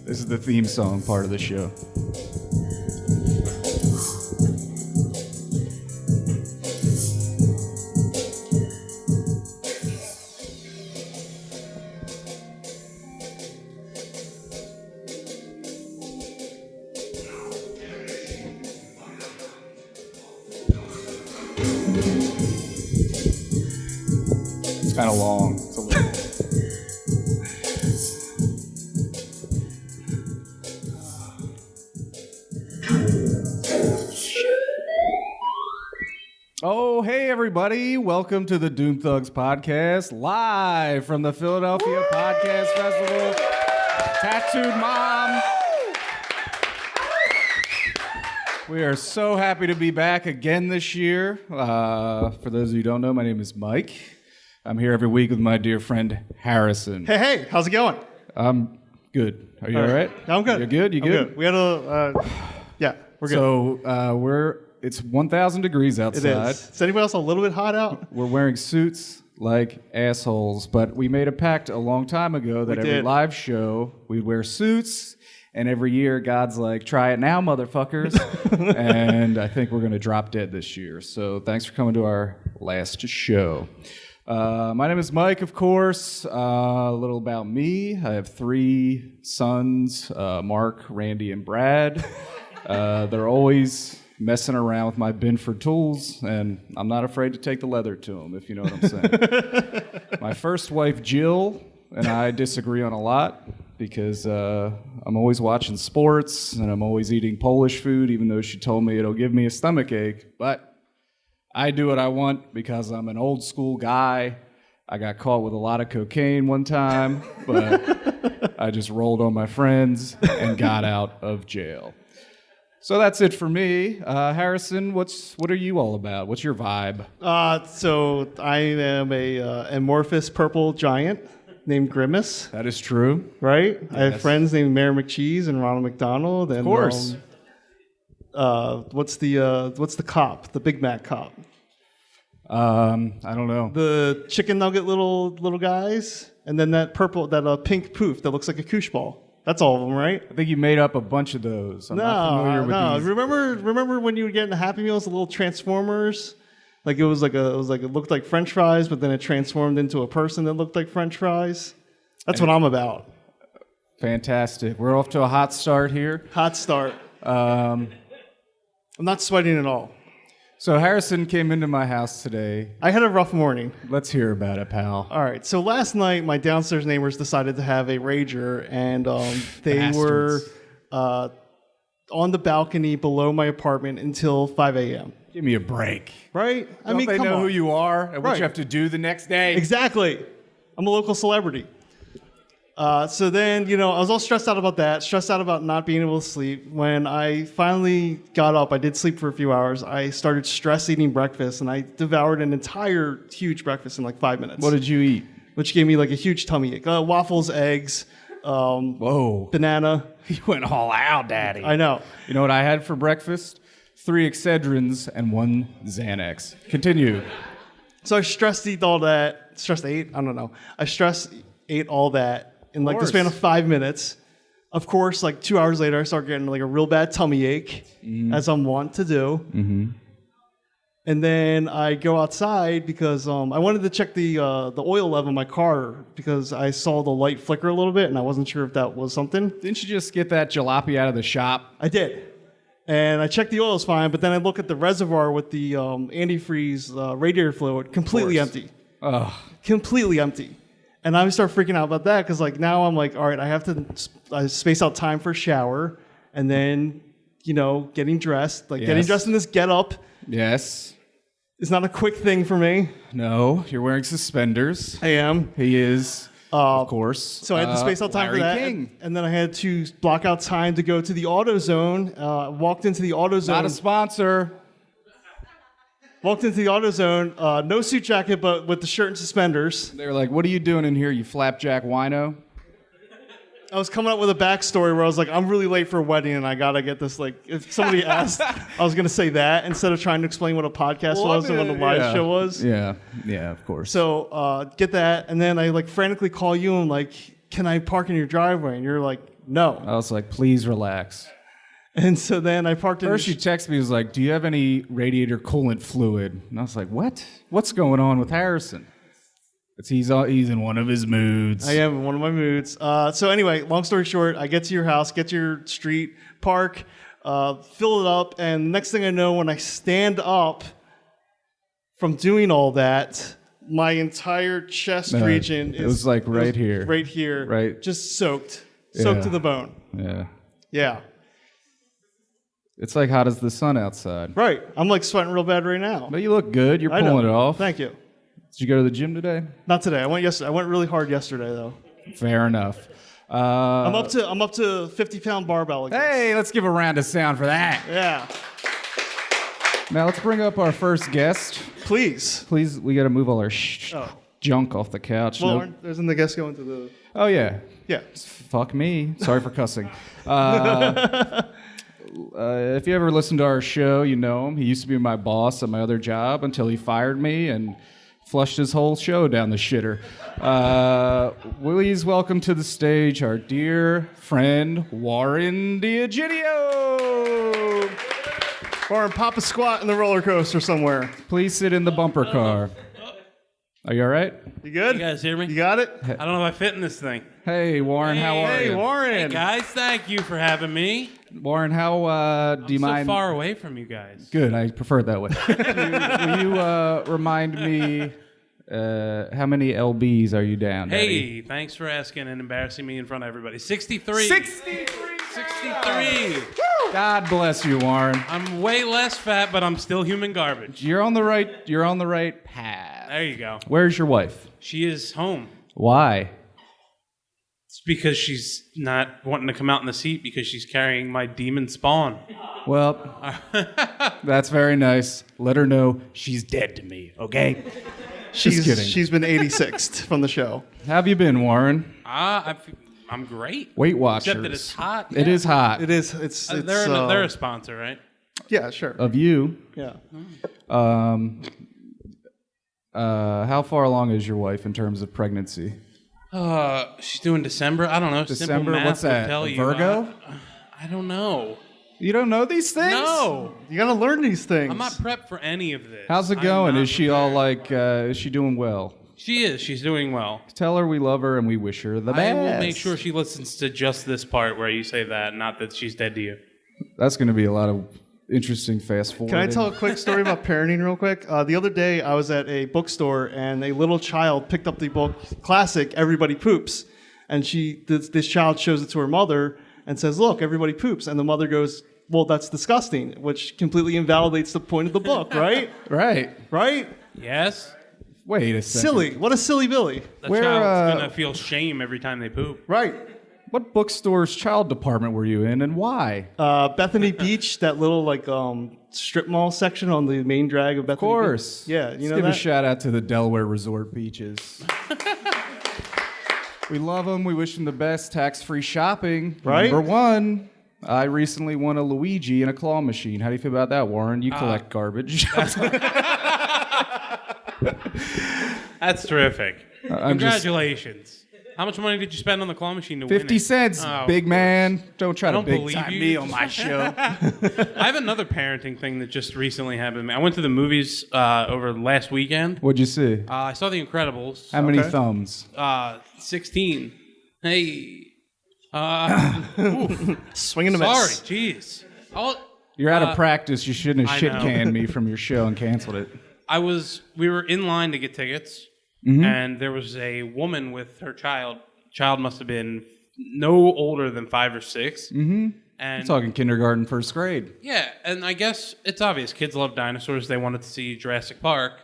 This is the theme song part of the show. It's kind of long. It's a little... Oh, hey, everybody. Welcome to the Doom Thugs podcast, live from the Philadelphia Podcast Festival. Tattooed Mom. We are so happy to be back again this year. For those of you who don't know, my name is Mike. I'm here every week with my dear friend, Harrison. Hey, how's it going? I'm good. Are you all right? I'm good. You're good? You I'm good? We had yeah, we're good. So it's 1,000 degrees outside. It is. Is anybody else a little bit hot out? We're wearing suits like assholes, but we made a pact a long time ago that every live show we'd wear suits, and every year God's like, try it now, motherfuckers. And I think we're going to drop dead this year. So thanks for coming to our last show. My name is Mike, of course. A little about me. I have 3 sons, Mark, Randy, and Brad. They're always messing around with my Binford tools, and I'm not afraid to take the leather to them, if you know what I'm saying. My first wife, Jill, and I disagree on a lot because I'm always watching sports, and I'm always eating Polish food, even though she told me it'll give me a stomach ache. But I do what I want because I'm an old school guy. I got caught with a lot of cocaine one time, but I just rolled on my friends and got out of jail. So that's it for me. Harrison, what are you all about? What's your vibe? So I am a amorphous purple giant named Grimace. That is true. Right? Yes. I have friends named Mayor McCheese and Ronald McDonald. And, of course. What's the cop? The Big Mac cop? I don't know. The chicken nugget little guys, and then that pink poof that looks like a koosh ball. That's all of them, right? I think you made up a bunch of those. I'm not familiar with these. Remember when you would get in the Happy Meals, the little Transformers? Like it looked like French fries, but then it transformed into a person that looked like French fries. That's what I'm about. Fantastic. We're off to a hot start here. Hot start. I'm not sweating at all. So Harrison came into my house today. I had a rough morning. Let's hear about it, pal. All right. So last night, my downstairs neighbors decided to have a rager, and they Bastards. were on the balcony below my apartment until 5 a.m. Give me a break. Right? Don't they know who you are and what you have to do the next day? Exactly. I'm a local celebrity. So then, I was all stressed out about that, stressed out about not being able to sleep. When I finally got up, I did sleep for a few hours. I started stress eating breakfast, and I devoured an entire huge breakfast in like 5 minutes. What did you eat? Which gave me like a huge tummy ache. Waffles, eggs, banana. You went all out, Daddy. I know. You know what I had for breakfast? 3 Excedrins and 1 Xanax. Continue. So I stress ate all that. Stress ate? I don't know. I stress ate all that in like the span of 5 minutes. Of course, like 2 hours later, I start getting like a real bad tummy ache, as I'm wont to do. Mm-hmm. And then I go outside because I wanted to check the oil level in my car because I saw the light flicker a little bit, and I wasn't sure if that was something. Didn't you just get that jalopy out of the shop? I did. And I checked the oil's fine, but then I look at the reservoir with the antifreeze radiator fluid, completely empty. Ugh. Completely empty. And I start freaking out about that because like now I'm like, all right, I have to space out time for a shower and then, getting dressed. Like getting dressed in this get-up. Yes. It's not a quick thing for me. No, you're wearing suspenders. I am. He is, of course. So I had to space out time Larry for that. King. And then I had to block out time to go to the AutoZone. Walked into the AutoZone. Not a sponsor. Walked into the AutoZone, no suit jacket, but with the shirt and suspenders. They were like, what are you doing in here, you flapjack wino? I was coming up with a backstory where I was like, I'm really late for a wedding and I gotta get this. Like, if somebody asked, I was gonna say that instead of trying to explain what a podcast was and what a live show was. Yeah, of course. So get that, and then I like frantically call you and like, can I park in your driveway? And you're like, no. I was like, please relax. And so then I parked in. First, you texted me, was like, do you have any radiator coolant fluid? And I was like, what? What's going on with Harrison? He's in one of his moods. I am in one of my moods. So anyway, long story short, I get to your house, get to your street, park, fill it up, and the next thing I know, when I stand up from doing all that, my entire chest region it was like right here. Right here. Right. Just soaked to the bone. Yeah. Yeah. It's like hot as the sun outside. Right. I'm like sweating real bad right now. But you look good. You're pulling it off. Thank you. Did you go to the gym today? Not today. I went yesterday. I went really hard yesterday, though. Fair enough. I'm up to 50-pound barbell again. Hey, let's give a round of sound for that. Yeah. Now let's bring up our first guest. Please, we got to move all our junk off the couch. Well, isn't the guest going to the? Oh yeah. Yeah. Fuck me. Sorry for cussing. If you ever listen to our show, you know him. He used to be my boss at my other job until he fired me and flushed his whole show down the shitter. Please welcome to the stage our dear friend, Warren D'Egidio. Warren, pop a squat in the roller coaster somewhere. Please sit in the bumper car. Are you all right? You good? You guys hear me? You got it? I don't know if I fit in this thing. Hey, Warren, how are you? Hey, Warren. Hey, guys, thank you for having me. Warren, how do you I'm so mind? far away from you guys. Good, I prefer it that way. Will you remind me how many LBs are you down? Hey, Daddy? thanks for asking and embarrassing me in front of everybody. 63. 63. 63. God bless you, Warren. I'm way less fat, but I'm still human garbage. You're on the right path. There you go. Where's your wife? She is home. Why? It's because she's not wanting to come out in the seat because she's carrying my demon spawn. Well, that's very nice. Let her know she's dead to me, okay? Just kidding. She's been 86th from the show. How have you been, Warren? I'm great. Weight Watchers. Except that it's hot. It is hot. It is. They're a sponsor, right? Yeah, sure. Of you. Yeah. How far along is your wife in terms of pregnancy? She's doing December. I don't know. December? Simple math What's that? will tell you. Virgo? I don't know. You don't know these things? No. You got to learn these things. I'm not prepped for any of this. How's it going? Is she all like, is she doing well? She is. She's doing well. Tell her we love her and we wish her the best. I will make sure she listens to just this part where you say that, not that she's dead to you. That's going to be a lot of interesting fast forward. Can I tell a quick story about parenting real quick? The other day I was at a bookstore and a little child picked up the book classic Everybody Poops, and this child shows it to her mother and says, "Look, everybody poops," and the mother goes, "Well, that's disgusting," which completely invalidates the point of the book, right? Right. Yes? Wait a second. Silly. What a silly Billy. The child's going to feel shame every time they poop. Right. What bookstore's child department were you in and why? Bethany Beach, that little like strip mall section on the main drag of Bethany Of course. Beach. Yeah, Let's you know give that? a shout out to the Delaware Resort beaches. We love them. We wish them the best. Tax-free shopping. Right? Number one. I recently won a Luigi and a claw machine. How do you feel about that, Warren? You collect garbage. That's terrific. I'm Congratulations. How much money did you spend on the claw machine to 50 win it? cents, Oh, big man. Don't try to don't big believe time you. me on my show. I have another parenting thing that just recently happened to me. I went to the movies over last weekend. What'd you see? I saw The Incredibles. How many Okay. thumbs? 16. Hey. Swinging a Sorry. miss. Jeez. You're out of practice. You shouldn't have I shit know. canned me from your show and canceled it. We were in line to get tickets, Mm-hmm. and there was a woman with her child. Child must have been no older than 5 or 6. Mm-hmm. And I'm talking kindergarten, first grade. yeah, and I guess it's obvious. Kids love dinosaurs. They wanted to see Jurassic Park.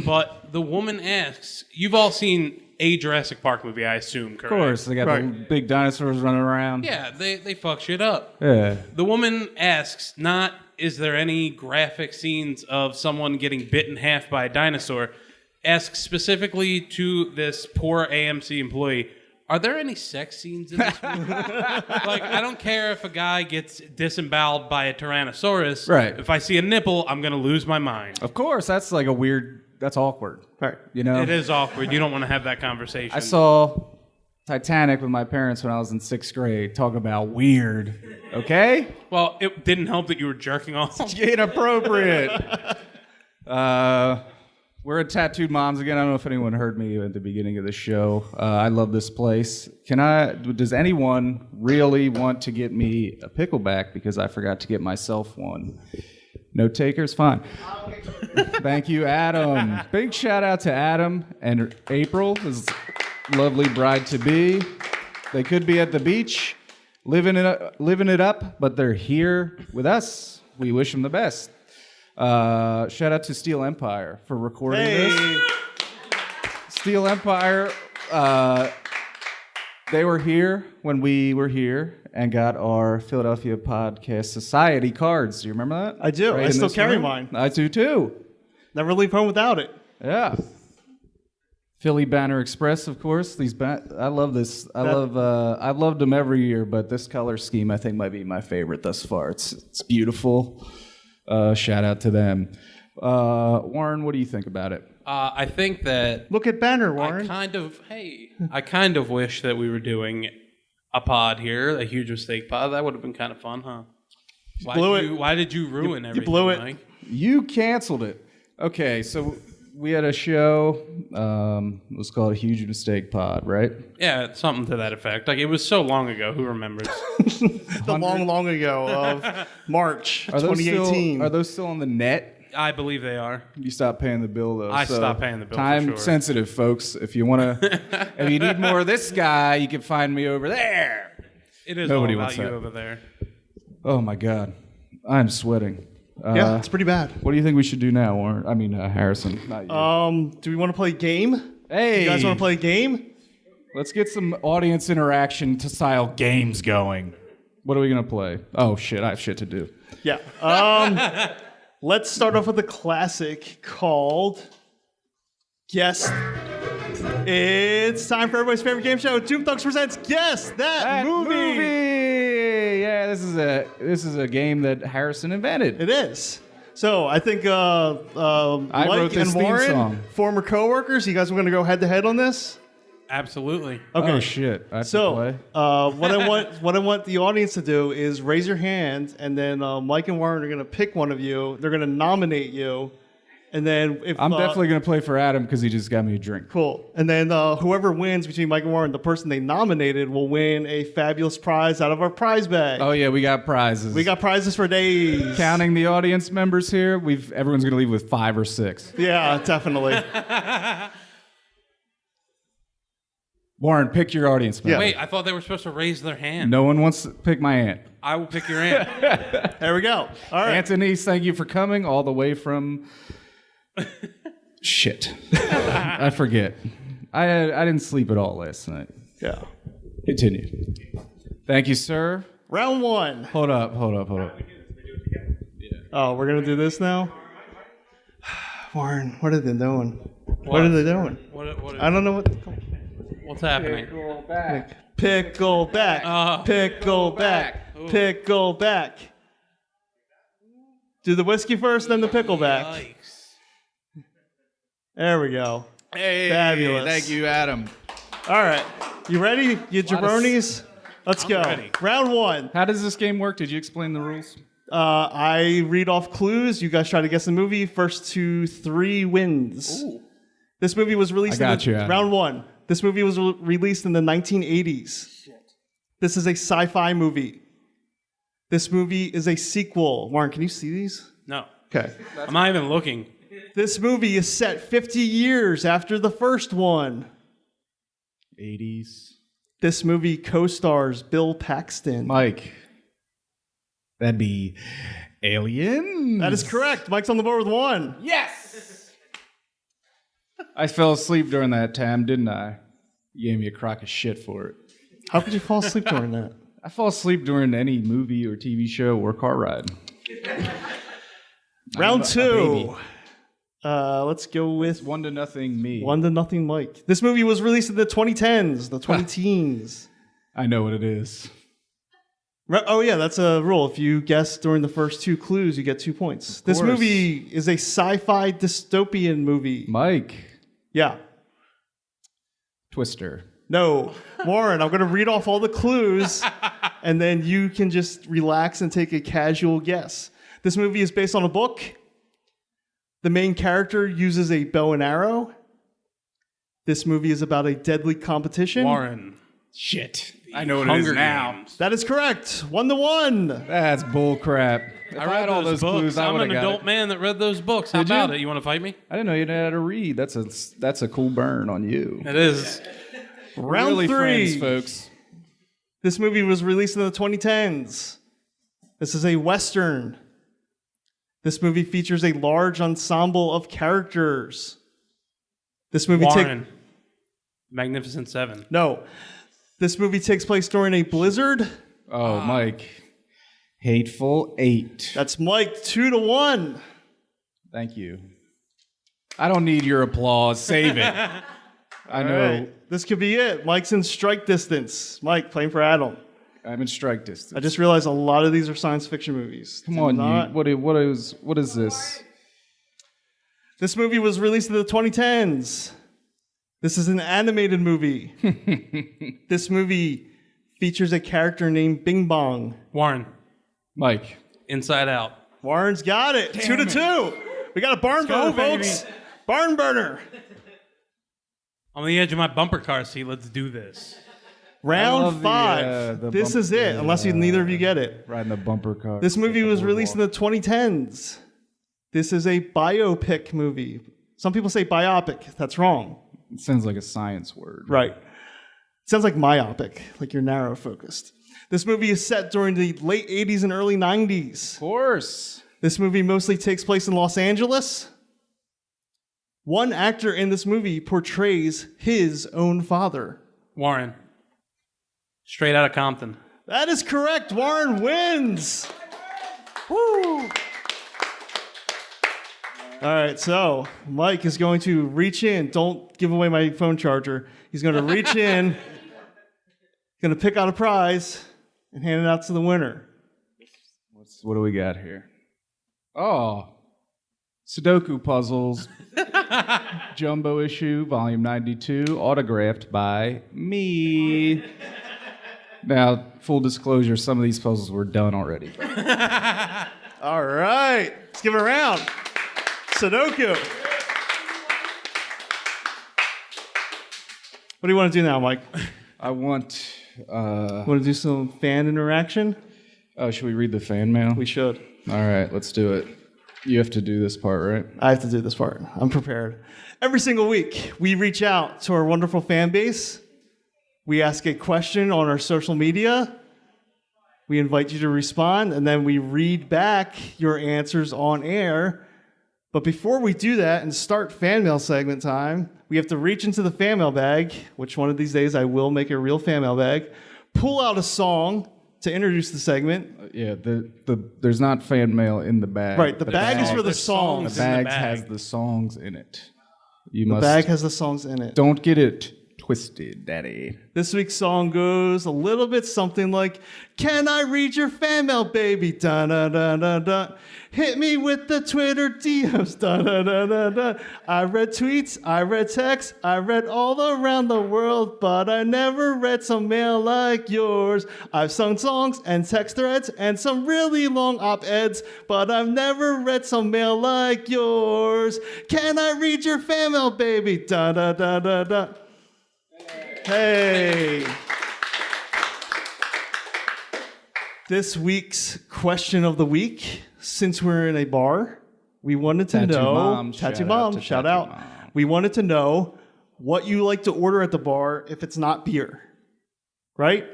But the woman asks, you've all seen a Jurassic Park movie, I assume, correct? Of course, they got the big dinosaurs running around. Yeah, they fuck shit up. Yeah. The woman asks, not, is there any graphic scenes of someone getting bit in half by a dinosaur? Asks specifically to this poor AMC employee, Are there any sex scenes in this movie? Like, I don't care if a guy gets disemboweled by a Tyrannosaurus. Right. If I see a nipple, I'm going to lose my mind. Of course, that's like that's awkward. Right. You know? It is awkward. You don't want to have that conversation. I saw Titanic with my parents when I was in 6th grade. Talk about weird. Okay? Well, it didn't help that you were jerking off. Inappropriate. We're at Tattooed Moms again. I don't know if anyone heard me at the beginning of the show. I love this place. Does anyone really want to get me a pickleback because I forgot to get myself one? No takers? Fine. Thank you, Adam. Big shout out to Adam and April, his lovely bride-to-be. They could be at the beach living it up, but they're here with us. We wish them the best. Shout out to Steel Empire for recording this. Steel Empire, they were here when we were here and got our Philadelphia Podcast Society cards. Do you remember that? I do. Right I still carry room? mine. I do too. Never leave home without it. Yeah. Philly Banner Express, of course. I love this. I've loved them every year, but this color scheme I think might be my favorite thus far. It's beautiful. Shout out to them. Warren, what do you think about it? I think that Look at Banner, Warren. I kind of wish that we were doing a pod here, a huge mistake pod. That would have been kind of fun, huh? Why did you ruin everything? You blew it. Mike? You canceled it. Okay, so we had a show. It was called a Huge Mistake Pod, right? Yeah, something to that effect. Like, it was so long ago. Who remembers? The long ago of March 2018. Are those still on the net? I believe they are. You stopped paying the bill, though. I stopped paying the bill, for Time sure. sensitive, folks. If you want to, if you need more of this guy, you can find me over there. It is Nobody all wants about you that. over there. Oh my God, I'm sweating. Yeah, it's pretty bad. What do you think we should do now, Warren? I mean, Harrison. Not you. Do we want to play a game? Hey, You guys want to play a game? Let's get some audience interaction to style games going. What are we gonna play? Oh shit, I have shit to do. Yeah. Let's start off with a classic called Guess. It's time for everybody's favorite game show. Doom Thugs presents Guess That Movie. Yeah, this is a game that Harrison invented. It is. So I think wrote Mike this and theme Warren, song. former coworkers, you guys are going to go head to head on this. Absolutely. Okay. Oh shit! I have to So, play. what I want the audience to do is raise your hand, and then Mike and Warren are going to pick one of you. They're going to nominate you, and then if I'm definitely gonna play for Adam because he just got me a drink. cool. And then whoever wins between Mike and Warren, the person they nominated, will win a fabulous prize out of our prize bag. Oh yeah, we got prizes. We got prizes for days. Counting the audience members here, everyone's gonna leave with 5 or 6. Yeah, definitely. Warren, pick your audience member. Yeah. Wait, I thought they were supposed to raise their hand. No one wants to pick my aunt. I will pick your aunt. There we go. All right. Anthony, thank you for coming all the way from. Shit, I forget. I didn't sleep at all last night. Yeah. Continue. Thank you, sir. Round one. Hold up. Oh, we're gonna do this now. Warren, what are they doing? What are they doing? I don't know what. What's happening? Pickleback. Oh. Pickleback. Pickleback. Do the whiskey first, then the pickleback. Yikes. There we go. Hey, Fabulous. Thank you, Adam. All right. You ready? You jabronis? Let's go. ready. Round one. How does this game work? Did you explain the rules? I read off clues. You guys try to guess the movie. First to 3 wins. Ooh. This movie was released round one. This movie was released in the 1980s. Shit. This is a sci-fi movie. This movie is a sequel. Warren, can you see these? No. Okay. I'm not even looking. This movie is set 50 years after the first one. 80s. This movie co-stars Bill Paxton. Mike. That'd be Aliens. That is correct. Mike's on the board with 1. Yes! I fell asleep during that time, didn't I? You gave me a crock of shit for it. How could you fall asleep during that? I fall asleep during any movie or TV show or car ride. Round a 2. baby. Let's go with 1-0 me. 1-0 Mike. This movie was released in the 2010s, the 20-teens. I know what it is. Oh, yeah, that's a rule. If you guess during the first 2 clues, you get 2 points. This movie is a sci-fi dystopian movie. Mike. Yeah. Twister. No. Warren, I'm going to read off all the clues, and then you can just relax and take a casual guess. This movie is based on a book. The main character uses a bow and arrow. This movie is about a deadly competition. Warren. Shit. I know what it is now. Games. That is correct. 1-1. That's bullcrap. I read all those books. clues, I'm an adult man that read those books. How about it? You want to fight me? I didn't know you knew how to read. That's a cool burn on you. It is. Round really 3. Friends, folks. This movie was released in the 2010s. This is a Western. This movie features a large ensemble of characters. This movie Warren. Magnificent Seven. No. This movie takes place during a blizzard. Oh, Mike. Hateful Eight. That's Mike, 2-1. Thank you. I don't need your applause. Save it. I know. Right. This could be it. Mike's in strike distance. Mike, playing for Adam. I'm in strike distance. I just realized a lot of these are science fiction movies. Come on, you. What is this? This movie was released in the 2010s. This is an animated movie. This movie features a character named Bing Bong. Warren. Mike. Inside Out. Warren's got it. 2-2. We got a barn burner, folks. Baby. Barn burner. On the edge of my bumper car seat. Let's do this. Round 5. This is it, unless neither of you get it. Riding the bumper car. This movie was released in the 2010s. This is a biopic movie. Some people say biopic. That's wrong. It sounds like a science word. Right. It sounds like myopic, like you're narrow focused. This movie is set during the late 80s and early 90s. Of course. This movie mostly takes place in Los Angeles. One actor in this movie portrays his own father. Warren. Straight Outta Compton. That is correct. Warren wins. Woo! All right, so Mike is going to reach in. Don't give away my phone charger. He's going to reach in, going to pick out a prize, and hand it out to the winner. What do we got here? Oh, Sudoku Puzzles, Jumbo Issue, Volume 92, autographed by me. Now, full disclosure, some of these puzzles were done already. All right, let's give it a round. Sudoku. What do you want to do now, Mike? I want... Want to do some fan interaction? Oh, should we read the fan mail? We should. All right, let's do it. You have to do this part, right? I have to do this part. I'm prepared. Every single week, we reach out to our wonderful fan base. We ask a question on our social media. We invite you to respond, and then we read back your answers on air. But before we do that and start fan mail segment time, we have to reach into the fan mail bag, which one of these days I will make a real fan mail bag, pull out a song to introduce the segment. Yeah, there's not fan mail in the bag. Right, the bag is for the songs. The bag has the songs in it. The bag has the songs in it. Don't get it twisted, Daddy. This week's song goes a little bit something like, "Can I read your fan mail, baby? Da da da da da. Hit me with the Twitter DMs. Da da da da da. I read tweets, I read texts, I read all around the world, but I never read some mail like yours. I've sung songs and text threads and some really long op-eds, but I've never read some mail like yours. Can I read your fan mail, baby? Da da da da da." Hey. This week's question of the week, since we're in a bar, we wanted to know... Tattoo Mom, shout out. We wanted to know what you like to order at the bar if it's not beer. Right?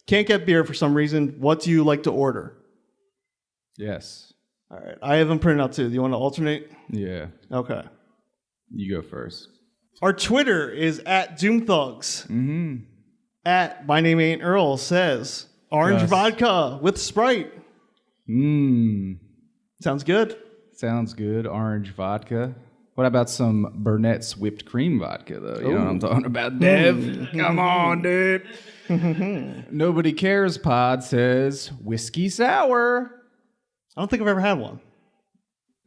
Can't get beer for some reason. What do you like to order? Yes. All right. I have them printed out too. Do you want to alternate? Yeah. Okay. You go first. Our Twitter is @DoomThugs. Mm-hmm. My name ain't Earl says orange vodka with Sprite. Mmm. Sounds good. Sounds good. Orange vodka. What about some Burnett's whipped cream vodka, though? You know what I'm talking about, Dev? Come on, dude. Nobody Cares Pod says whiskey sour. I don't think I've ever had one.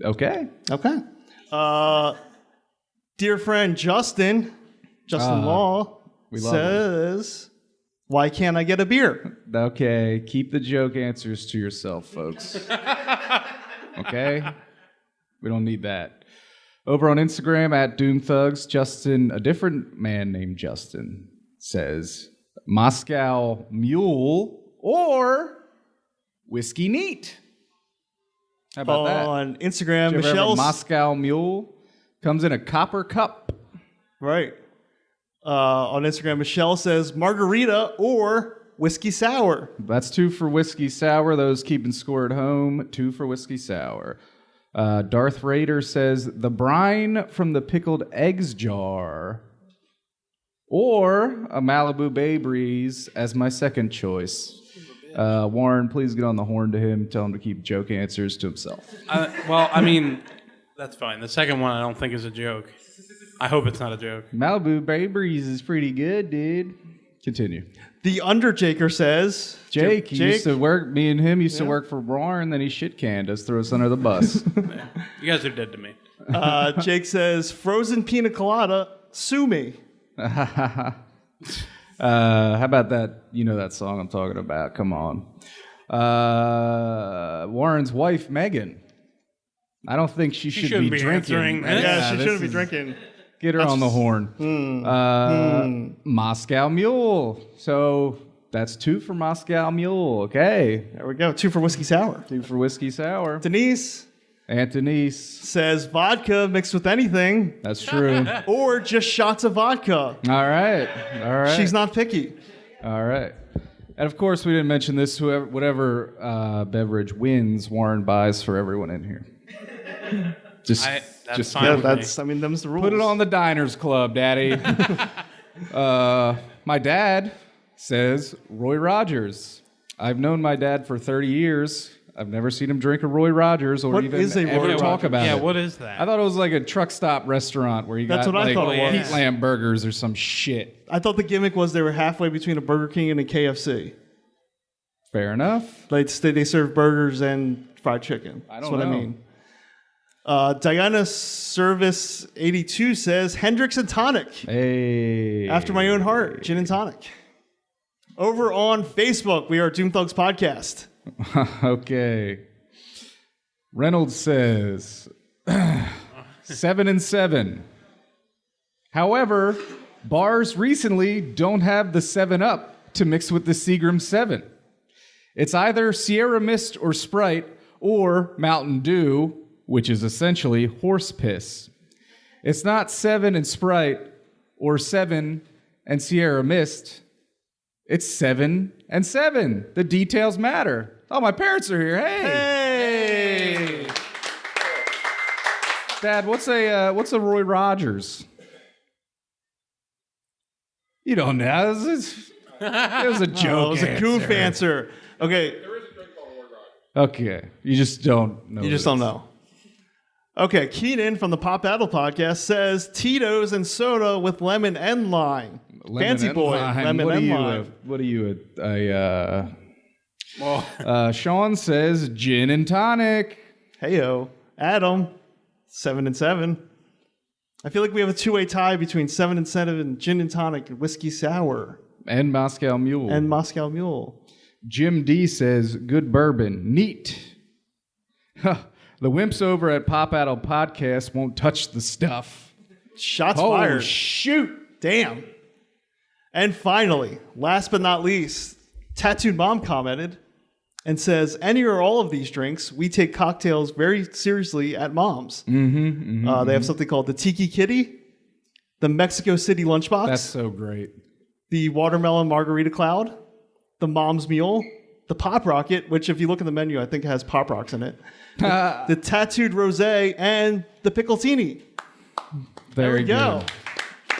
Okay. Dear friend Justin Law says, why can't I get a beer? Okay, keep the joke answers to yourself, folks. Okay? We don't need that. Over on Instagram at DoomThugs, Justin, a different man named Justin, says Moscow Mule or Whiskey Neat. How about that? On Instagram, Michelle's Moscow Mule comes in a copper cup. Right. On Instagram, Michelle says margarita or whiskey sour. That's 2 for whiskey sour. Those keeping score at home, 2 for whiskey sour. Darth Raider says the brine from the pickled eggs jar or a Malibu Bay Breeze as my second choice. Warren, please get on the horn to him. Tell him to keep joke answers to himself. Well, I mean, that's fine. The second one I don't think is a joke. I hope it's not a joke. Malibu Bay Breeze is pretty good, dude. Continue. The Undertaker says... Jake, he used to work, me and him used to work for Warren, then he shit-canned us, threw us under the bus. You guys are dead to me. Jake says, frozen pina colada, sue me. How about that? You know that song I'm talking about. Come on. Warren's wife, Megan. I don't think she should be drinking. Yeah, she shouldn't be drinking. Get her on the horn. Moscow Mule. So that's 2 for Moscow Mule. Okay. There we go. 2 for whiskey sour. 2 for whiskey sour. Denise says vodka mixed with anything. That's true. Or just shots of vodka. All right. She's not picky. All right. And of course, we didn't mention this. Whatever beverage wins, Warren buys for everyone in here. That's fine. Them's the rules. Put it on the Diners Club, Daddy. My dad says Roy Rogers. I've known my dad for 30 years. I've never seen him drink a Roy Rogers or even ever talk about it. Yeah, what is that? I thought it was like a truck stop restaurant where you got like Heatland burgers or some shit. I thought the gimmick was they were halfway between a Burger King and a KFC. Fair enough. They serve burgers and fried chicken. That's what I mean. Diana Service 82 says Hendrix and tonic. Hey. After my own heart, gin and tonic. Over on Facebook, we are Doom Thugs Podcast. Okay. Reynolds says 7 and 7. However, bars recently don't have the 7-Up to mix with the Seagram 7. It's either Sierra Mist or Sprite or Mountain Dew, which is essentially horse piss. It's not 7 and Sprite or 7 and Sierra Mist. It's 7 and 7. The details matter. Oh, my parents are here. Hey. Dad, what's a Roy Rogers? You don't know. It was a joke. It was a goof answer. Okay. There is a drink called Roy Rogers. Okay. You just don't know. You just don't know. Okay. Keenan from the Pop Battle Podcast says Tito's and soda with lemon and lime. Fancy boy. Lemon and lime. What are you? Sean says gin and tonic. Heyo. Adam, 7 and 7. I feel like we have a 2-way tie between 7 and 7, gin and tonic, and whiskey sour. And Moscow Mule. Jim D says good bourbon. Neat. The wimps over at Pop Battle Podcast won't touch the stuff. Shots fired. Shoot. Damn. And finally, last but not least, Tattooed Mom commented and says, any or all of these drinks, we take cocktails very seriously at Mom's. They have something called the Tiki Kitty, the Mexico City Lunchbox. That's so great. The Watermelon Margarita Cloud, the Mom's Mule, the Pop Rocket, which if you look at the menu, I think has Pop Rocks in it, the Tattooed Rosé, and the Piccoltini. There we go.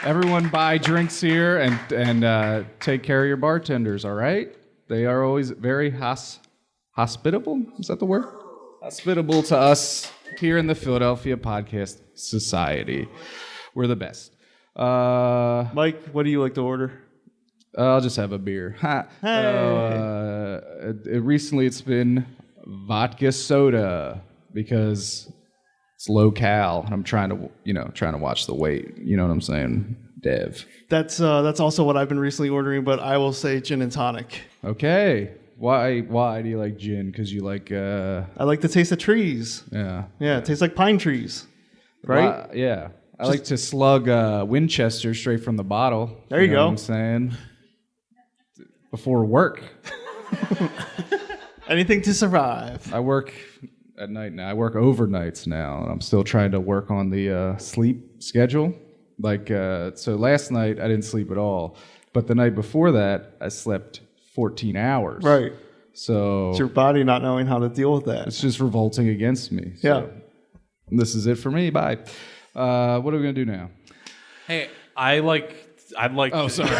Everyone buy drinks here and take care of your bartenders, all right? They are always very hospitable. Is that the word? Hospitable to us here in the Philadelphia Podcast Society. We're the best. Mike, what do you like to order? I'll just have a beer. Recently, it's been vodka soda because it's low cal. I'm trying to watch the weight. You know what I'm saying, Dev? That's also what I've been recently ordering, but I will say gin and tonic. Okay. Why do you like gin? Because you like... I like the taste of trees. Yeah. Yeah, it tastes like pine trees. Right? Yeah. I like to slug Winchester straight from the bottle. There you know go. What I'm saying? Before work. Anything to survive. I work at night now. I work overnights now, and I'm still trying to work on the sleep schedule. So last night I didn't sleep at all, but the night before that I slept 14 hours. Right. So It's your body not knowing how to deal with that. it's just revolting against me. Yeah. So this is it for me. Bye. What are we gonna do now? Hey, I'd like. Oh, sorry.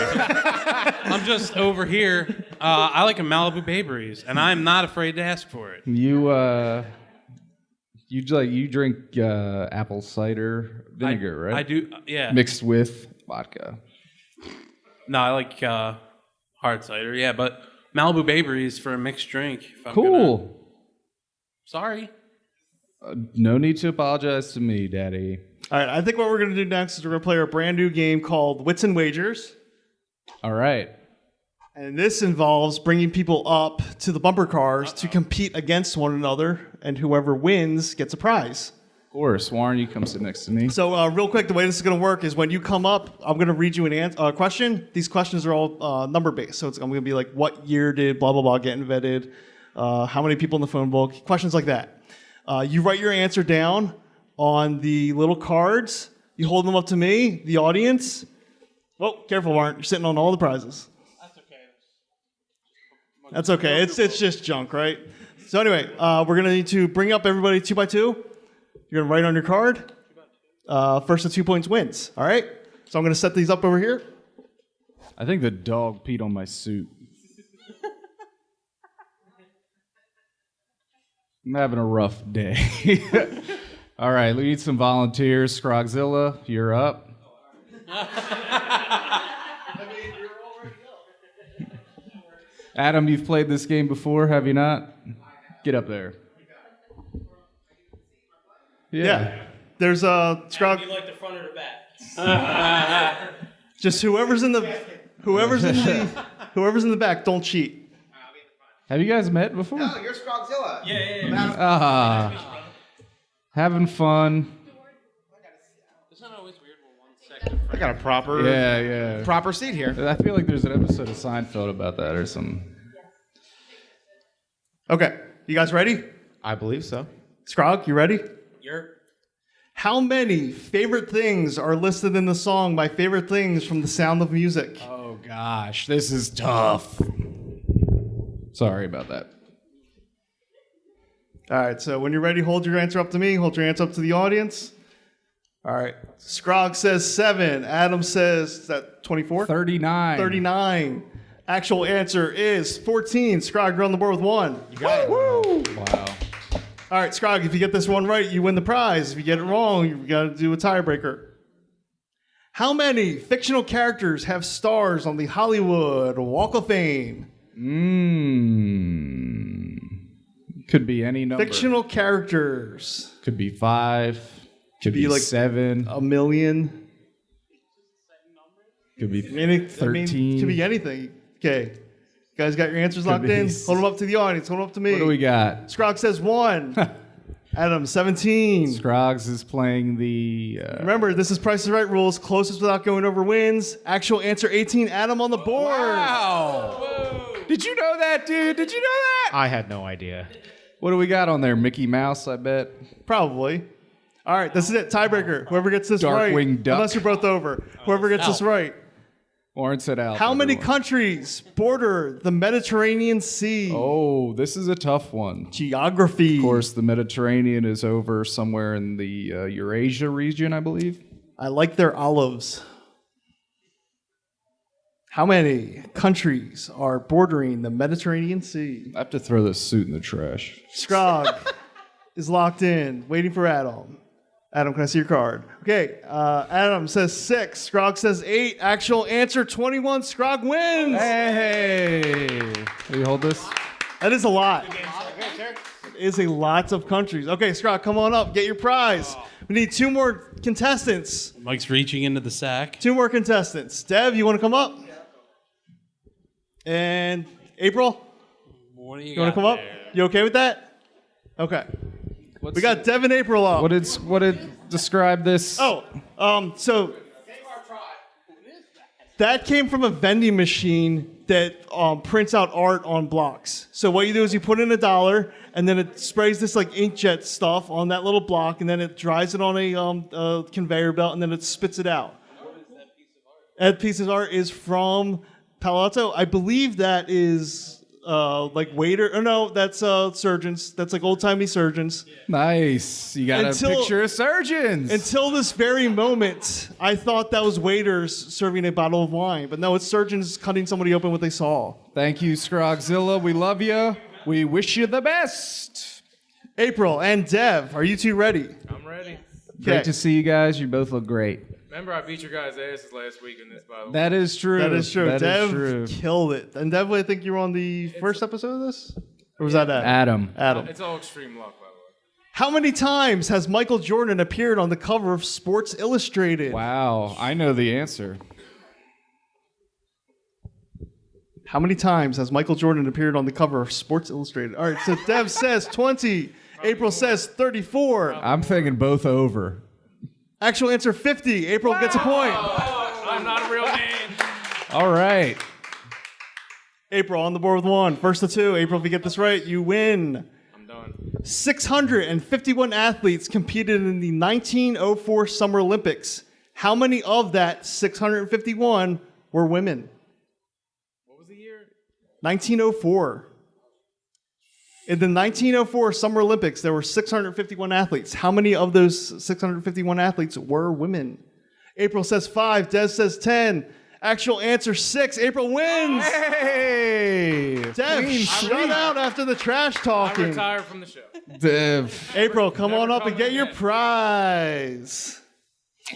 I'm just over here. I like a Malibu Bay Breeze, and I'm not afraid to ask for it. You drink apple cider vinegar, right? I do. Yeah. Mixed with vodka. No, I like hard cider. Yeah, but Malibu Bay Breeze for a mixed drink. If I'm Cool. Sorry. No need to apologize to me, Daddy. All right, I think what we're going to do next is we're going to play our brand new game called Wits and Wagers. All right. And this involves bringing people up to the bumper cars to compete against one another, and whoever wins gets a prize. Of course. Warren, you come sit next to me. So real quick, the way this is going to work is when you come up, I'm going to read you a question. These questions are all number-based. So I'm going to be like, what year did blah, blah, blah get invented? How many people in the phone book? Questions like that. You write your answer down on the little cards. You hold them up to me, the audience. Oh, careful, Warren. You're sitting on all the prizes. That's okay. It's just junk, right? So anyway, we're going to need to bring up everybody 2 by 2. You're going to write on your card. First to 2 points wins. All right? So I'm going to set these up over here. I think the dog peed on my suit. I'm having a rough day. All right, we need some volunteers. Scrogzilla, you're up. Adam, you've played this game before, have you not? Get up there. Yeah. There's a Scrog. You like the front or the back? Just whoever's in the back, don't cheat. Have you guys met before? No, you're Scrogzilla. Yeah. Having fun. Isn't it always weird when one second? I got a proper proper seat here. I feel like there's an episode of Seinfeld about that or something. Okay. You guys ready? I believe so. Scrog, you ready? You're. How many favorite things are listed in the song My Favorite Things from The Sound of Music? Oh gosh, this is tough. Sorry about that. All right, so when you're ready, hold your answer up to me. Hold your answer up to the audience. All right. Scrog says 7. Adam says, is that 24? 39. 39. Actual answer is 14. Scrog, you're on the board with 1. You got it. Woo! Wow. All right, Scrog, if you get this one right, you win the prize. If you get it wrong, you've got to do a tiebreaker. How many fictional characters have stars on the Hollywood Walk of Fame? Could be any number. Fictional characters. Could be 5. Could be like 7. A million. Could be 13. Could be anything. Okay. You guys got your answers locked be in? Hold them up to the audience. Hold them up to me. What do we got? Scrog says 1. Adam, 17. Scrogs is playing the... Remember, this is Price is Right rules. Closest without going over wins. Actual answer 18. Adam on the board. Wow. Whoa. Did you know that, dude? Did you know that? I had no idea. What do we got on there? Mickey Mouse, I bet. Probably. All right, this is it. Tiebreaker. Whoever gets this right. Darkwing Duck. Unless you're both over. Whoever gets this right. Warren said out. How many countries border the Mediterranean Sea? Oh, this is a tough one. Geography. Of course, the Mediterranean is over somewhere in the Eurasia region, I believe. I like their olives. How many countries are bordering the Mediterranean Sea? I have to throw this suit in the trash. Scrog, is locked in, waiting for Adam. Adam, can I see your card? Okay, Adam says 6. Scrog says 8. Actual answer 21. Scrog wins. Hey. Will you hold this? That is a lot. It is a lot of countries. Okay, Scrog, come on up. Get your prize. We need 2 more contestants. Mike's reaching into the sack. 2 more contestants. Dev, you want to come up? And April? What do You want to come up? You okay with that? Okay. We got Dev and April up. What did describe this? So that came from a vending machine that prints out art on blocks. So what you do is you put in $1, and then it sprays this like inkjet stuff on that little block, and then it dries it on a conveyor belt, and then it spits it out. What is that piece of art? That piece of art is from Palo Alto. I believe that is like waiter. Oh no, that's surgeons. That's like old-timey surgeons. Nice. You got a picture of surgeons. Until this very moment, I thought that was waiters serving a bottle of wine, but no, it's surgeons cutting somebody open what they saw. Thank you, Scrogzilla. We love you. We wish you the best. April and Dev, are you 2 ready? I'm ready. Great to see you guys. You both look great. Remember, I beat your guys' asses last week in this, by the way. That is true. That is true. That Dev is true. killed it. And Dev, I think you were on the first episode of this? Or was that Adam? Adam. It's all extreme luck, by the way. How many times has Michael Jordan appeared on the cover of Sports Illustrated? Wow, I know the answer. How many times has Michael Jordan appeared on the cover of Sports Illustrated? All right, so Dev says 20. April says 34. I'm thinking both over. Actual answer 50. April gets a point. I'm not a real man. All right. April on the board with 1. First to 2. April, if you get this right, you win. I'm done. 651 athletes competed in the 1904 Summer Olympics. How many of that 651 were women? What was the year? 1904. In the 1904 Summer Olympics, there were 651 athletes. How many of those 651 athletes were women? April says 5. Des says 10. Actual answer 6. April wins. Hey! Dev, shut out after the trash I talking. retired from the show. Dev. April, come Never on up and coming get your again. prize.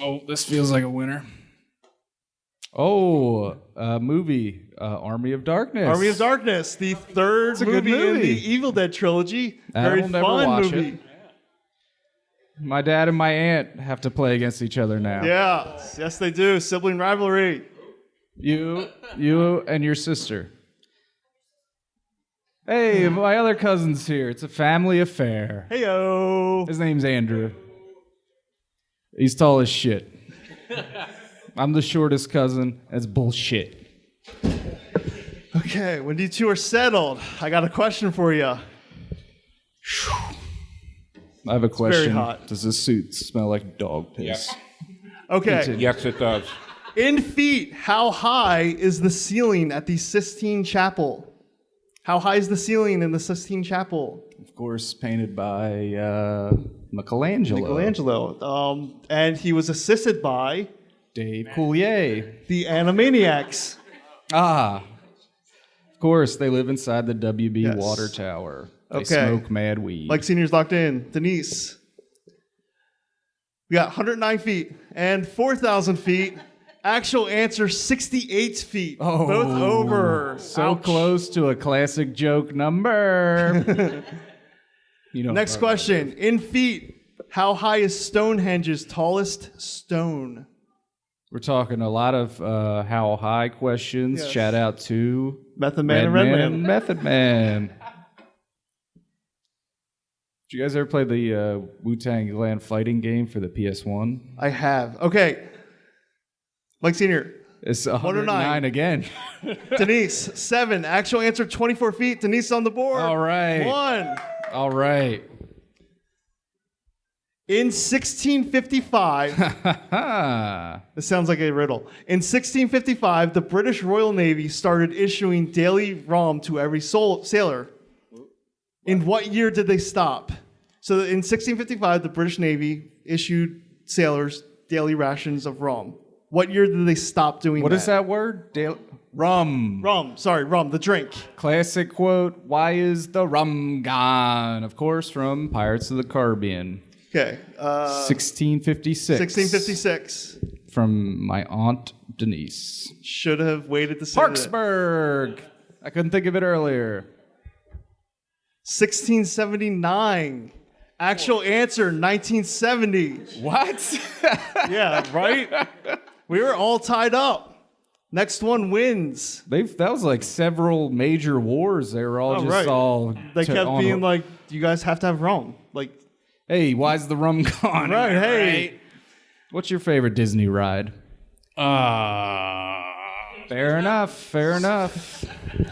Oh, this feels like a winner. Oh, movie, Army of Darkness. Army of Darkness, the third a good movie in movie. the Evil Dead trilogy. I Very will never fun watch movie. it. My dad and my aunt have to play against each other now. Yeah, yes they do. Sibling rivalry. You and your sister. Hey, my other cousin's here. It's a family affair. Heyo. His name's Andrew. He's tall as shit. I'm the shortest cousin. That's bullshit. Okay, when you 2 are settled, I got a question for you. I have a question. very hot. Does this suit smell like dog piss? Okay, Yes, it does. in feet, how high is the ceiling at the Sistine Chapel? How high is the ceiling in the Sistine Chapel? Of course, painted by Michelangelo. Michelangelo. And he was assisted by Dave Coulier. the Animaniacs. Ah. Of course, they live inside the WB Yes. water tower. They Okay. smoke mad weed. Like Senior's locked in. Denise. We got 109 feet and 4,000 feet. Actual answer 68 feet. Oh, Both over. So Ouch. close to a classic joke number. Next question. In feet, how high is Stonehenge's tallest stone? We're talking a lot of how high questions. Yes. Shout out to Method Man and Redman. Method Man. Did you guys ever play the Wu-Tang Clan fighting game for the PS1? I have. Okay. Mike Senior. It's 109 again. Denise, 7. Actual answer 24 feet. Denise on the board. All right. 1. All right. In 1655, this sounds like a riddle. In 1655, the British Royal Navy started issuing daily rum to every sailor. In what year did they stop? So in 1655, the British Navy issued sailors daily rations of rum. What year did they stop doing that? What is that word? Rum. Rum. Sorry, rum. The drink. Classic quote, why is the rum gone? Of course, from Pirates of the Caribbean. Okay. 1656. 1656. From my Aunt Denise. Should have waited to say that. Parksburg. I couldn't think of it earlier. 1679. Actual answer, 1970. What? Yeah, right? We were all tied up. Next one wins. That was like several major wars. They were all all. They kept being like, you guys have to have rum. Like, hey, why's the rum gone? Right, hey. Right? What's your favorite Disney ride? Fair enough. Fair enough.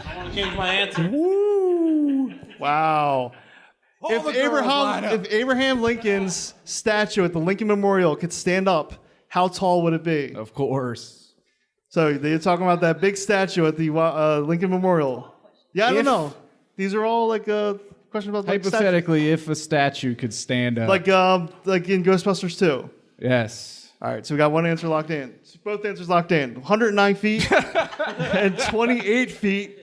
I want to change my answer. Woo! Wow. If the girls line up. Abraham Lincoln's statue at the Lincoln Memorial could stand up, how tall would it be? Of course. So they're talking about that big statue at the Lincoln Memorial. Yeah, I don't know. These are all like questions about like hypothetically, if a statue could stand up, like in Ghostbusters 2. Yes. All right, so we got one answer locked in. So both answers locked in. 109 feet and 28 feet.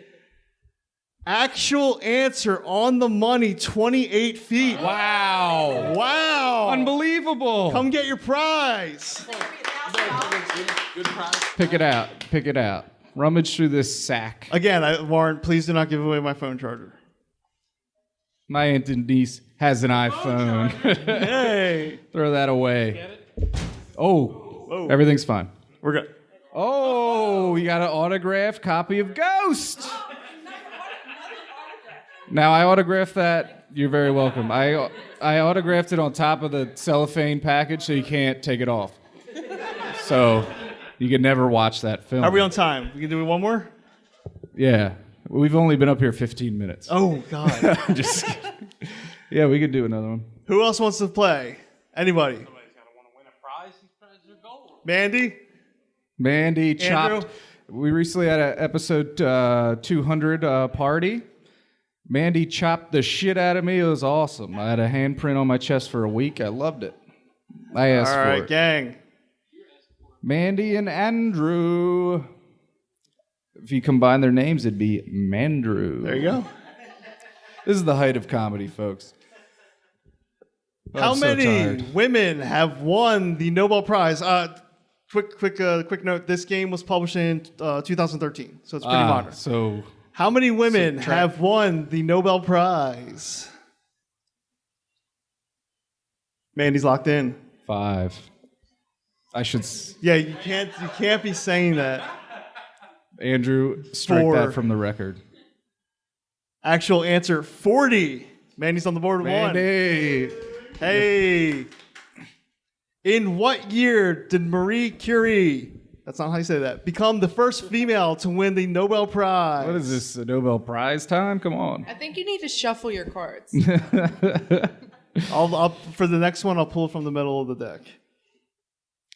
Actual answer on the money, 28 feet. Wow. Wow. Unbelievable. Come get your prize. Pick it out. Pick it out. Rummage through this sack. Again, Warren, please do not give away my phone charger. My Aunt Denise has an iPhone. Hey. Throw that away. Oh, everything's fine. We're good. Oh, you got an autographed copy of Ghost. Now, I autographed that. You're very welcome. I autographed it on top of the cellophane package so you can't take it off. So you can never watch that film. Are we on time? We can do one more? Yeah. We've only been up here 15 minutes. Oh, God. Just yeah, we could do another one. Who else wants to play? Anybody? Somebody's got to want to win a prize. These prizes are gold. Mandy? chopped. Andrew? We recently had an episode 200 party. Mandy chopped the shit out of me. It was awesome. I had a handprint on my chest for a week. I loved it. I asked for it. All right, gang. Mandy and Andrew. If you combine their names, it'd be Mandrew. There you go. This is the height of comedy, folks. How many women have won the Nobel Prize? Quick note. This game was published in 2013, so it's pretty modern. So, how many women have won the Nobel Prize? Mandy's locked in. 5. I should. Yeah, you can't be saying that. Andrew, strike 4. that from the record. Actual answer, 40. Mandy's on the board with 1. Mandy. Hey. In what year did Marie Curie, that's not how you say that, become the first female to win the Nobel Prize? What is this, a Nobel Prize time? Come on. I think you need to shuffle your cards. I'll for the next one, I'll pull from the middle of the deck.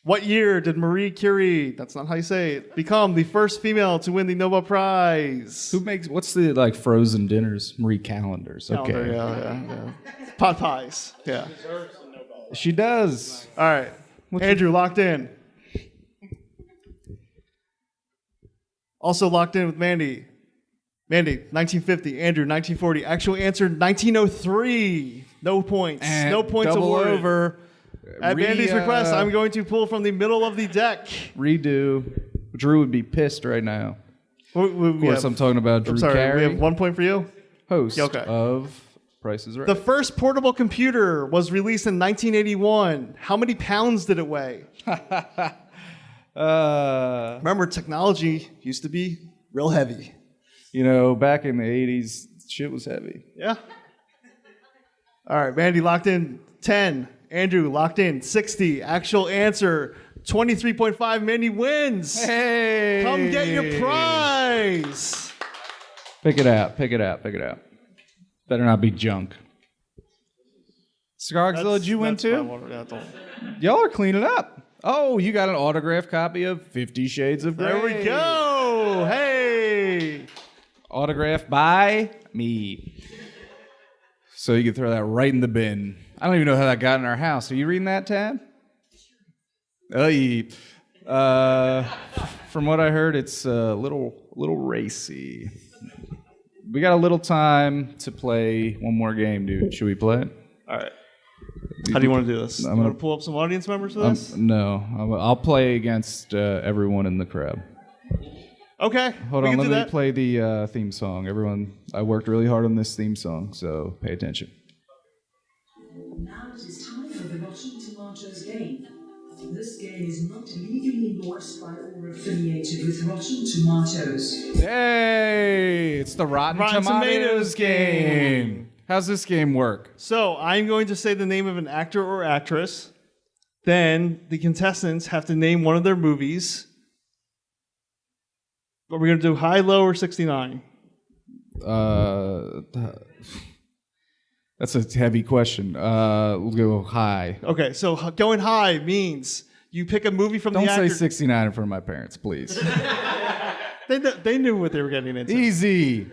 What year did Marie Curie, that's not how you say it, become the first female to win the Nobel Prize? What's the frozen dinners? Marie Callender's. Okay. Calendar, yeah. Pot pies, yeah. She does. All right. Andrew, locked in. Also locked in with Mandy. Mandy, 1950. Andrew, 1940. Actual answer, 1903. No points. And no points double awarded. over. At Mandy's request, I'm going to pull from the middle of the deck. Redo. Drew would be pissed right now. Of course, I'm talking about Drew Carey. We have 1 point for you. Host of Price is Right. The first portable computer was released in 1981. How many pounds did it weigh? Remember, technology used to be real heavy. Back in the 80s, shit was heavy. Yeah. All right, Mandy locked in 10. Andrew locked in 60. Actual answer 23.5. Mandy wins. Hey! Come get your prize. Pick it out. Pick it out. Pick it out. Better not be junk. Scargzilla, did you win too? Y'all are cleaning up. Oh, you got an autographed copy of 50 Shades of Grey. There we go. Hey. Autographed by me. So you can throw that right in the bin. I don't even know how that got in our house. Are you reading that, Tad? Oh, From what I heard, it's a little racy. We got a little time to play one more game, dude. Should we play it? All right. How do you want to do this? I'm going to pull up some audience members for this? No. I'll play against everyone in the crowd. Okay. Hold on. Let me play the theme song. Everyone, I worked really hard on this theme song, so pay attention. Now it is time for the Rotten Tomatoes game. This game is not legally endorsed by or affiliated with Rotten Tomatoes. Hey, it's the Rotten Tomatoes game. How's this game work? So I'm going to say the name of an actor or actress. Then the contestants have to name one of their movies. Are we going to do high, low, or 69? That's a heavy question. We'll go high. Okay, so going high means you pick a movie from the actor. Don't say 69 in front of my parents, please. They knew what they were getting into. Easy.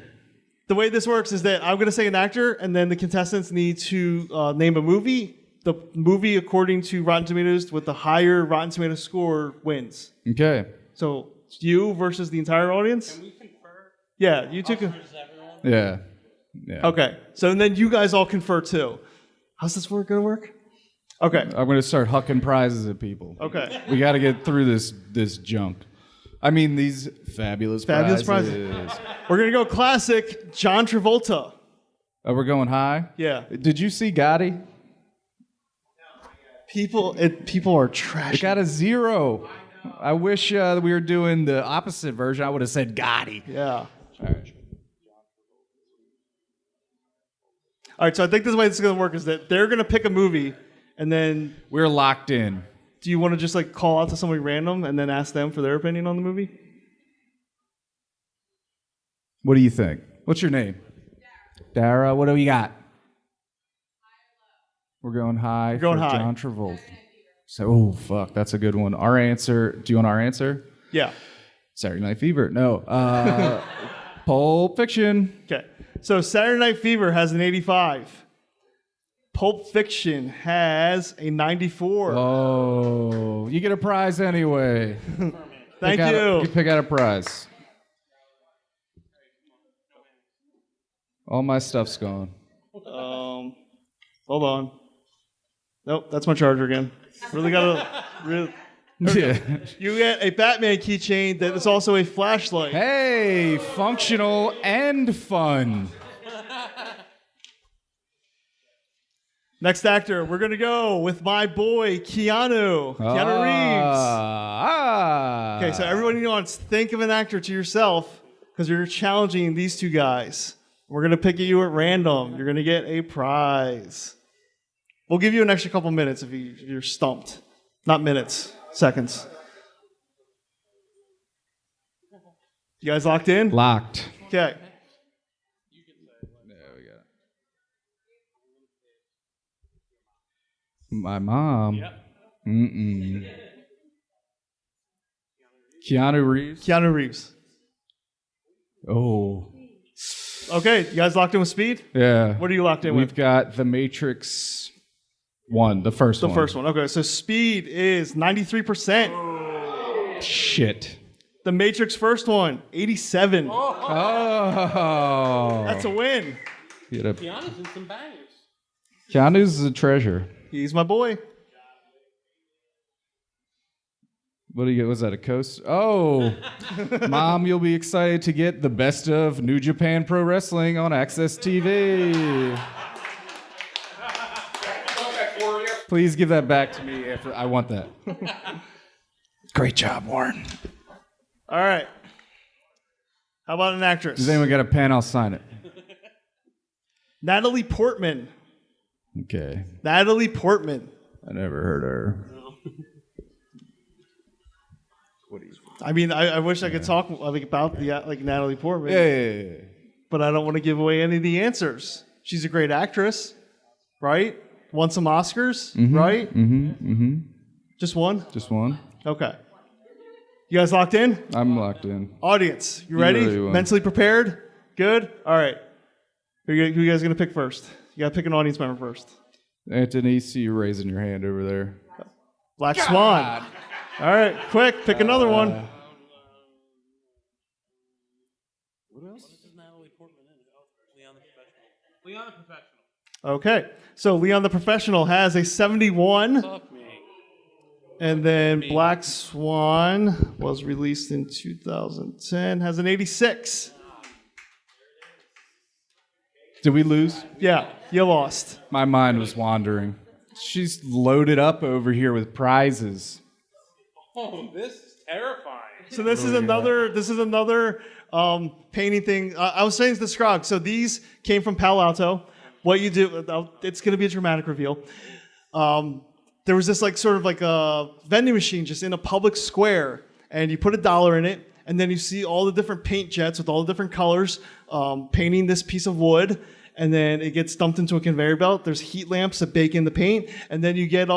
The way this works is that I'm going to say an actor, and then the contestants need to name a movie. The movie, according to Rotten Tomatoes, with the higher Rotten Tomatoes score wins. Okay. So it's you versus the entire audience? Can we confer? Yeah, you two can. Yeah. Okay, so then you guys all confer too. How's this going to work? Okay. I'm going to start hucking prizes at people. Okay. We got to get through this junk. I mean, these fabulous prizes. We're going to go classic John Travolta. Oh, we're going high? Yeah. Did you see Gotti? People are trash. It got a 0. I wish we were doing the opposite version. I would have said Gotti. Yeah. All right. All right, so I think this way this is going to work is that they're going to pick a movie, and then... We're locked in. Do you want to just like call out to somebody random and then ask them for their opinion on the movie? What do you think? What's your name? Dara, what do we got? We're going high. Going for high. John Travolta. So, oh, fuck, that's a good one. Our answer, do you want our answer? Yeah. Saturday Night Fever. No. Pulp Fiction. Okay. So Saturday Night Fever has an 85. Pulp Fiction has a 94. Oh, you get a prize anyway. Thank you. You pick out a prize. All my stuff's gone. Hold on. Nope, that's my charger again. Really gotta. Yeah. You get a Batman keychain that is also a flashlight. Hey, functional and fun. Next actor, we're gonna go with my boy Keanu Reeves. Okay, so everybody wants think of an actor to yourself because you're challenging these two guys. We're gonna pick you at random. You're gonna get a prize. We'll give you an extra couple minutes if you're stumped. Not minutes, seconds. You guys locked in? Locked. Okay. There we go. My mom. Yep. Mm-mm. Keanu Reeves. Keanu Reeves. Oh. Okay, you guys locked in with Speed? Yeah. What are you locked in with? We've got The Matrix 1, the first one. The first one. Okay, so Speed is 93%. Shit. The Matrix first one, 87. Oh. That's a win. Keanu's in some bangers. Keanu's a treasure. He's my boy. What do you get? Was that a coast? Oh, Mom, you'll be excited to get the best of New Japan Pro Wrestling on Access TV. Please give that back to me. I want that. Great job, Warren. All right. How about an actress? Does anyone got a pen? I'll sign it. Natalie Portman. Okay. Natalie Portman. I never heard her. I mean, I wish I could talk about Natalie Portman. Yeah. But I don't want to give away any of the answers. She's a great actress, right? Won some Oscars, right? Mm-hmm. Just one? Just one. Okay. You guys locked in? I'm locked in. Audience, you ready? Really Mentally prepared? Good? All right. Who you guys going to pick first? You got to pick an audience member first. Anthony, see you raising your hand over there. Black Swan. All right, quick, pick another one. Leon the Professional. Okay, so Leon the Professional has a 71. Fuck me. And then Black Swan was released in 2010, has an 86. Did we lose? Yeah, you lost. My mind was wandering. She's loaded up over here with prizes. Oh, this is terrifying. So this is another painting thing. I was saying to the Scrog, so these came from Palo Alto. What you do, it's going to be a dramatic reveal. There was this like sort of like a vending machine just in a public square, and you put $1 in it, and then you see all the different paint jets with all the different colors painting this piece of wood, and then it gets dumped into a conveyor belt. There's heat lamps that bake in the paint, and then you get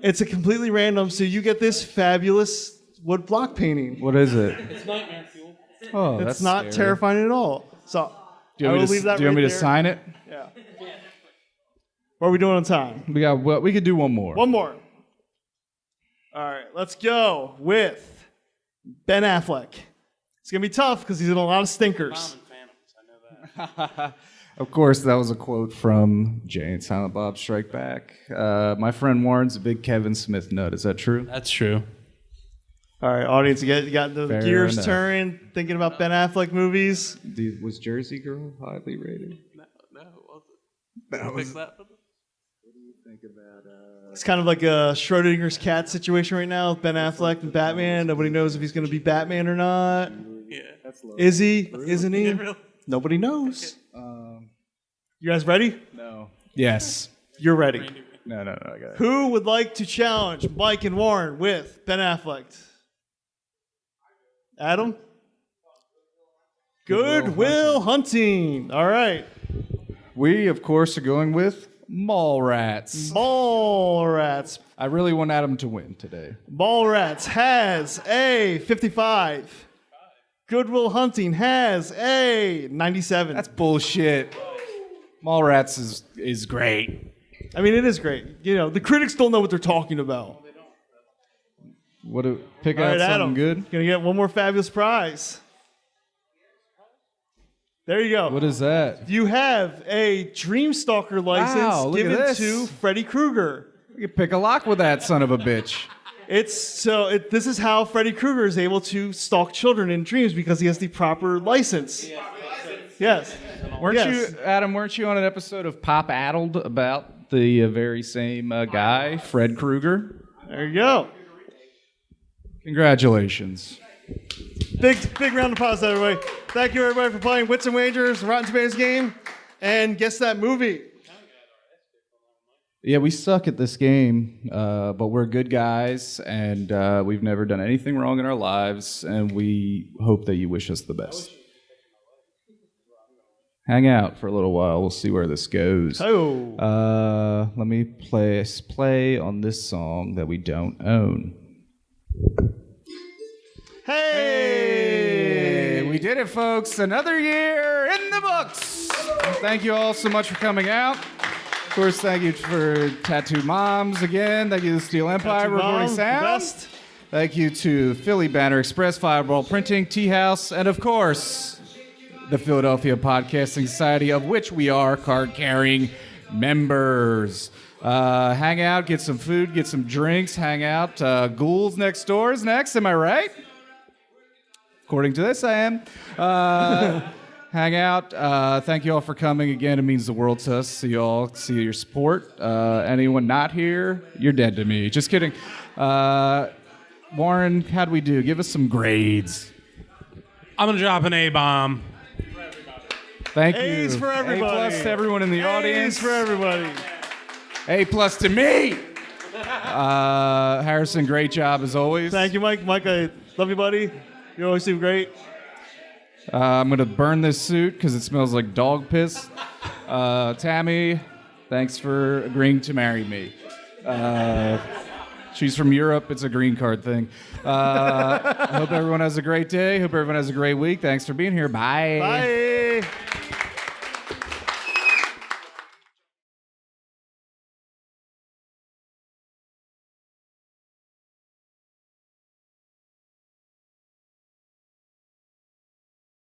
it's a completely random, so you get this fabulous wood block painting. What is it? It's nightmare fuel. Oh, It's that's not scary. terrifying at all. So Do you I want will me leave to, that do you want right me to there. sign it? Yeah. What are we doing on time? We could do one more. One more. All right, let's go with Ben Affleck. It's going to be tough because he's in a lot of stinkers. Common Phantoms, I know that. Of course, that was a quote from Jay and Silent Bob Strike Back. My friend Warren's a big Kevin Smith nut. Is that true? That's true. All right, audience, you got the Fair gears enough. turning, thinking about Ben Affleck movies. Was Jersey Girl highly rated? No, it wasn't. Fix that. It's kind of like a Schrodinger's cat situation right now with Ben Affleck and Batman. Nobody knows if he's going to be Batman or not. Yeah. Is he? Isn't he? Really? Nobody knows. You guys ready? No. Yes. You're ready. No, I got it. Who would like to challenge Mike and Warren with Ben Affleck? Adam? Good Will Hunting. All right. We, of course, are going with Mallrats. Mallrats. I really want Adam to win today. Mallrats has a 55. Good Will Hunting has a 97. That's bullshit. Mallrats is great. I mean, it is great. You know, the critics don't know what they're talking about. Pick All out right, something Adam. good? Gonna get one more fabulous prize. There you go. What is that? You have a Dreamstalker license Wow, look at given this. to Freddy Krueger. You can pick a lock with that son of a bitch. This is how Freddy Krueger is able to stalk children in dreams because he has the proper license. Yes. Weren't Yes. you, Adam? Weren't you on an episode of Pop Addled about the very same guy, Fred Krueger? There you go. Congratulations. Big round of applause, everybody. Thank you, everybody, for playing Wits and Wagers, Rotten Tomatoes game, and Guess That Movie. Yeah, we suck at this game, but we're good guys, and we've never done anything wrong in our lives, and we hope that you wish us the best. Hang out for a little while. We'll see where this goes. Oh. Let me play on this song that we don't own. Hey! We did it, folks. Another year in the books. Thank you all so much for coming out. Of course, thank you for Tattoo Moms again. Thank you to Steel Empire Tattoo Recording Moms, the Sound. best. Thank you to Philly Banner Express, Fireball Printing, Tea House, and of course, the Philadelphia Podcasting Society, of which we are card-carrying members. Hang out, get some food, get some drinks, hang out. Ghouls Next Door is next, am I right? According to this, I am. Hang out. Thank you all for coming again. It means the world to us. See you all. See your support. Anyone not here, you're dead to me. Just kidding. Warren, how'd we do? Give us some grades. I'm going to drop an A-bomb. Thank you. A's for everybody. A+ to everyone in the audience. A's for everybody. A+ to me. Harrison, great job as always. Thank you, Mike. Mike, I love you, buddy. You always do great. I'm going to burn this suit because it smells like dog piss. Tammy, thanks for agreeing to marry me. She's from Europe. It's a green card thing. I hope everyone has a great day. Hope everyone has a great week. Thanks for being here. Bye. Bye.